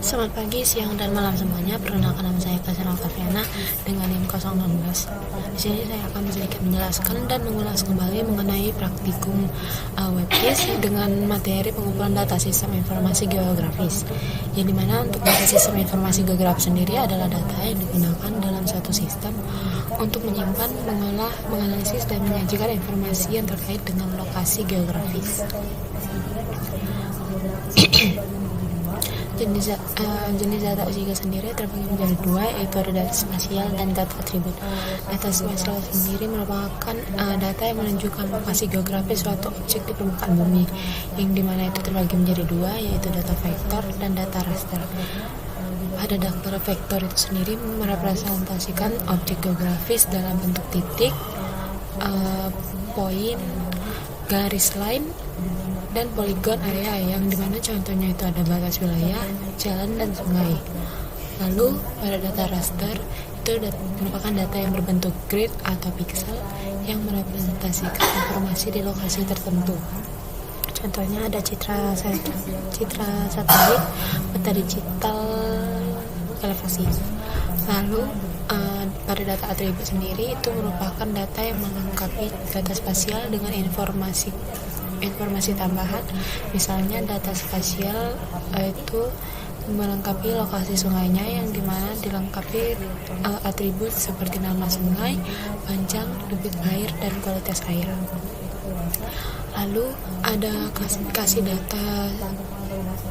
Selamat pagi, siang, dan malam semuanya. Perkenalkan nama saya Kasana Okaviana dengan NIM 016. Di sini saya akan sedikit menjelaskan dan mengulas kembali mengenai praktikum WebGIS dengan materi pengumpulan data sistem informasi geografis. Yang dimana untuk data sistem informasi geografis sendiri adalah data yang digunakan dalam suatu sistem untuk menyimpan, mengolah, menganalisis, dan menyajikan informasi yang terkait dengan lokasi geografis. Jenis data OSIGA sendiri terbagi menjadi dua, yaitu ada data spasial dan data atribut. Data spasial sendiri merupakan data yang menunjukkan lokasi geografis suatu objek di permukaan bumi, yang dimana itu terbagi menjadi dua, yaitu data vektor dan data raster. Pada data vektor itu sendiri merepresentasikan objek geografis dalam bentuk titik, poin, garis line, dan poligon area, yang dimana contohnya itu ada batas wilayah, jalan, dan sungai. Lalu pada data raster itu merupakan data yang berbentuk grid atau pixel yang merepresentasikan informasi di lokasi tertentu. Contohnya ada citra satelit, peta digital, elevasi. Lalu pada data atribut sendiri itu merupakan data yang melengkapi data spasial dengan informasi tambahan. Misalnya data spasial itu melengkapi lokasi sungainya, yang dimana dilengkapi atribut seperti nama sungai, panjang, debit air, dan kualitas air. Lalu ada klasifikasi data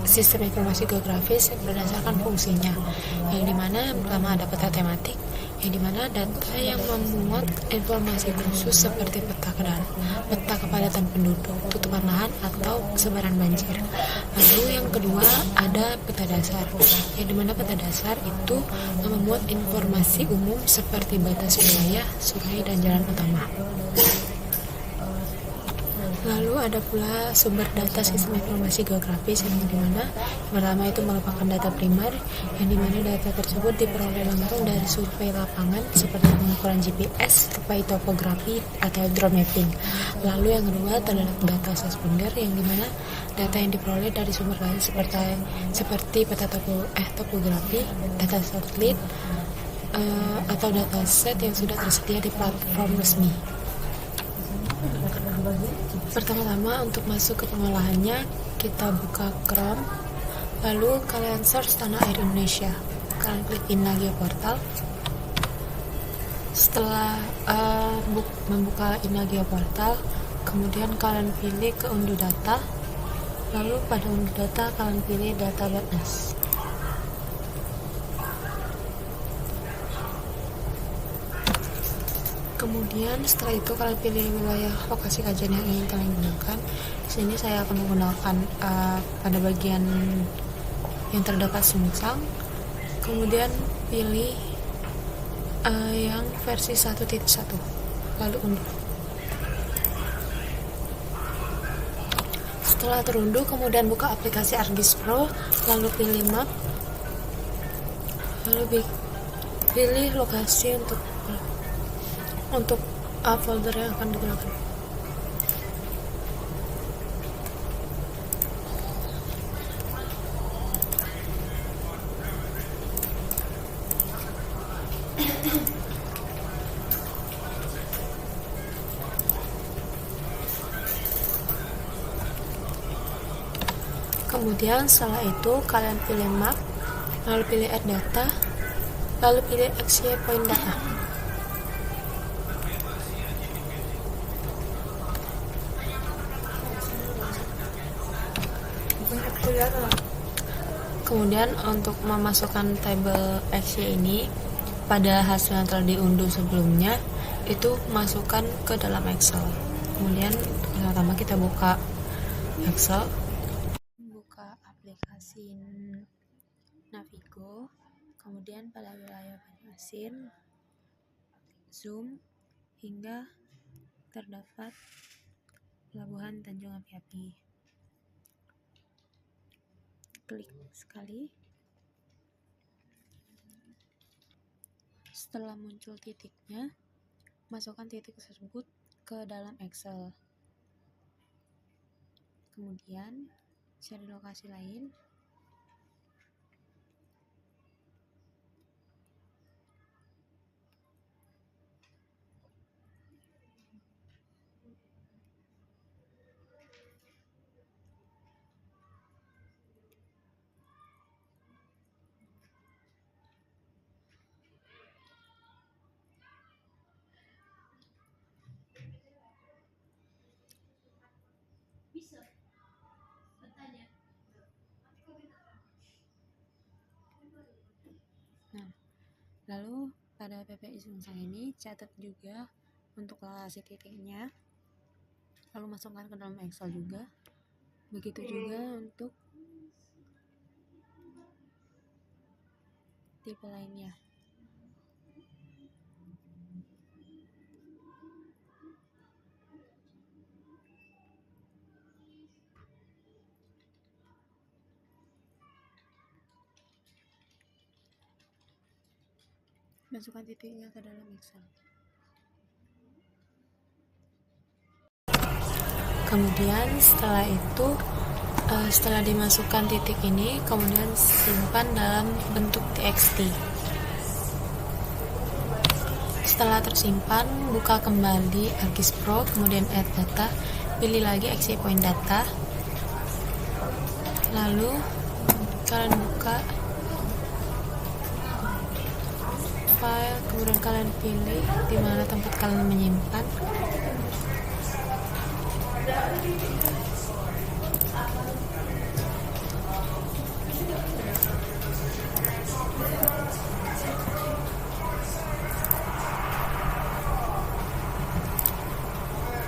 sistem informasi geografis berdasarkan fungsinya, yang dimana pertama ada peta tematik, yang dimana data yang memuat informasi khusus seperti peta kepadatan penduduk, tutupan lahan, atau sebaran banjir. Lalu yang kedua ada peta dasar, yang dimana peta dasar itu memuat informasi umum seperti batas wilayah, sungai, dan jalan utama. Lalu ada pula sumber data sistem informasi geografis, yang dimana pertama itu merupakan data primer, yang dimana data tersebut diperoleh langsung dari survei lapangan seperti pengukuran GPS, survei topografi, atau drone mapping. Lalu yang kedua terdapat data sekunder, yang dimana data yang diperoleh dari sumber lain seperti peta topografi, data satelit, atau data set yang sudah tersedia di platform resmi. Pertama-tama untuk masuk ke pengolahannya, kita buka Chrome, lalu kalian search Tanah Air Indonesia. Kalian klik Inagio Portal. Setelah membuka Inagio Portal, kemudian kalian pilih ke unduh data. Lalu pada unduh data kalian pilih data Batnas. Kemudian setelah itu kalian pilih wilayah lokasi kajian yang ingin kalian gunakan. Di sini saya akan menggunakan pada bagian yang terdapat Sumsang. Kemudian pilih yang versi 1.1. Lalu unduh. Setelah terunduh, kemudian buka aplikasi ArcGIS Pro, lalu pilih map, lalu pilih lokasi untuk folder yang akan digunakan. Kemudian setelah itu kalian pilih map, lalu pilih add data, lalu pilih XY point data. Kemudian untuk memasukkan tabel XY ini pada hasil yang telah diunduh sebelumnya, itu masukkan ke dalam Excel. Kemudian pertama kita buka Excel, buka aplikasi Navigo, kemudian pada wilayah Banjarmasin, zoom hingga terdapat Pelabuhan Tanjung Api-Api. Klik sekali. Setelah muncul titiknya, masukkan titik tersebut ke dalam Excel. Kemudian cari lokasi lain, Nah, lalu pada PPI Sungsang ini catat juga untuk lokasi titiknya, lalu masukkan ke dalam Excel juga. Begitu juga untuk tipe lainnya. Masukkan titiknya ke dalam Excel. Kemudian setelah itu, setelah dimasukkan titik ini, kemudian simpan dalam bentuk txt. Setelah tersimpan, buka kembali ArcGIS Pro, kemudian add data, pilih lagi exit point data, lalu kalian buka file, kemudian kalian pilih di mana tempat kalian menyimpan.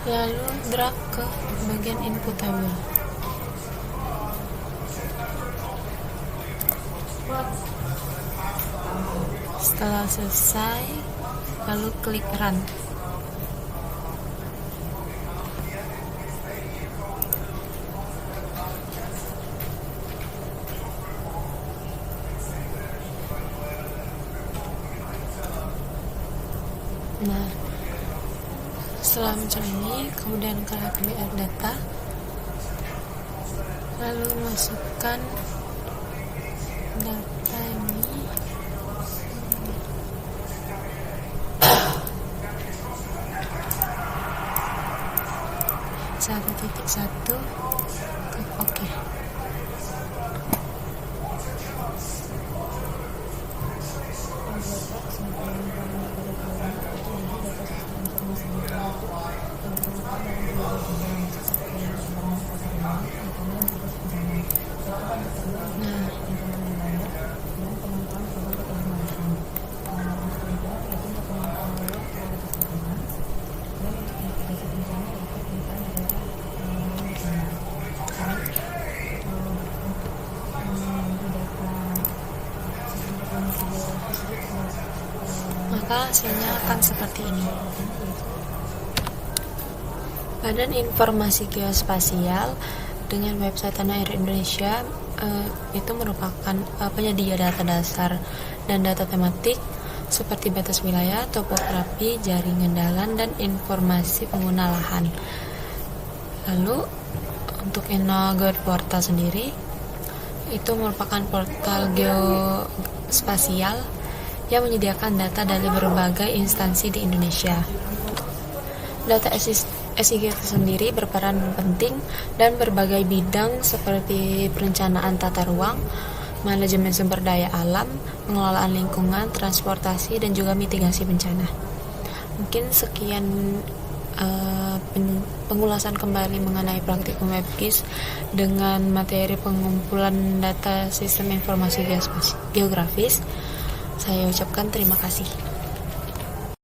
Lalu drag ke bagian input table. Setelah selesai, lalu klik run. Nah, setelah muncul ini, kemudian kalian pilih add data, lalu masukkan data ini (1.1), klik OK. Maka hasilnya akan seperti ini. Badan Informasi Geospasial dengan website Tanah Air Indonesia itu merupakan penyedia data dasar dan data tematik seperti batas wilayah, topografi, jaringan jalan, dan informasi pengguna lahan. Lalu untuk Geospasial Portal sendiri itu merupakan portal geospasial yang menyediakan data dari berbagai instansi di Indonesia. Data SIG itu sendiri berperan penting dan berbagai bidang seperti perencanaan tata ruang, manajemen sumber daya alam, pengelolaan lingkungan, transportasi, dan juga mitigasi bencana. Mungkin sekian pengulasan kembali mengenai praktikum WebGIS dengan materi pengumpulan data sistem informasi geografis. Saya ucapkan terima kasih.